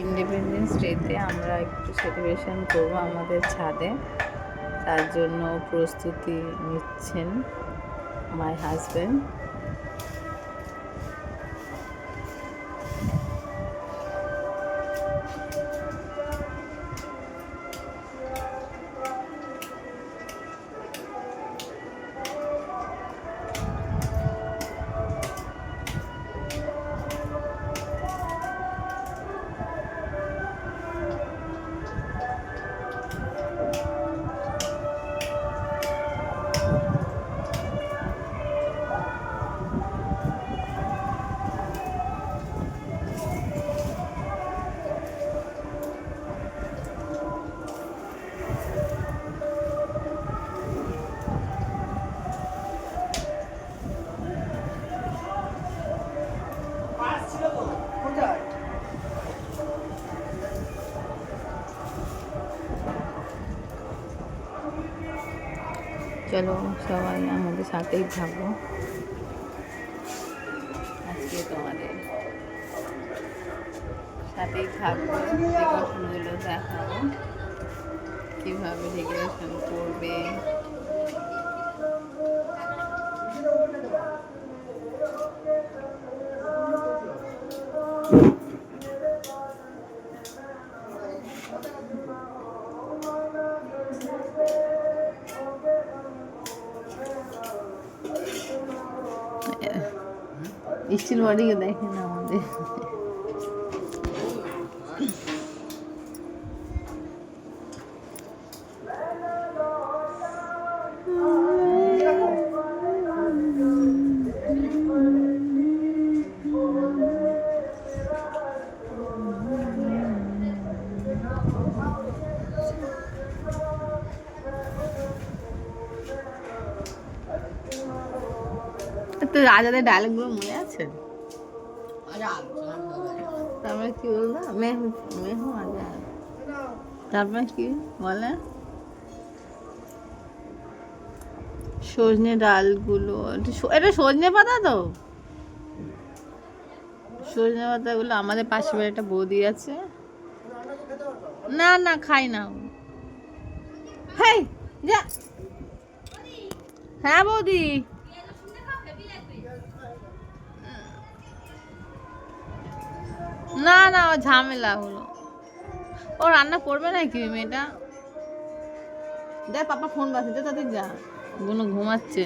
Independence ডেতে আমরা একটু সেলিব্রেশন করবো আমাদের ছাদে। তার জন্য প্রস্তুতি নিচ্ছেন মাই হাজব্যান্ড। চলো সবাই আমাদের সাথেই থাকবো, আজকে তোমাদের সাথেই থাকবো, ডেকোরেশনগুলো দেখাবো কীভাবে ডেকোরেশন করবে। স্টিল বডিকে দেখে না আমাদের। তো রাজাদের ডায়লগগুলো মনে আছে? তারপরে কি বলবো, মেহু মেহু আজা, তারপরে কি বলে, সজনে ডালগুলো, এটা সজনে পাতা তো, সজনে পাতাগুলো আমাদের পাশে বাড়ি একটা বৌদি আছে, না না খাই না, হ্যাঁ যা, হ্যাঁ বৌদি, না না ও ঝামেলা হলো, ও রান্না করবে নাকি মেয়েটা, দেখ পাপা ফোন বাজছে, তাদের যা, গুনো ঘুমাচ্ছে।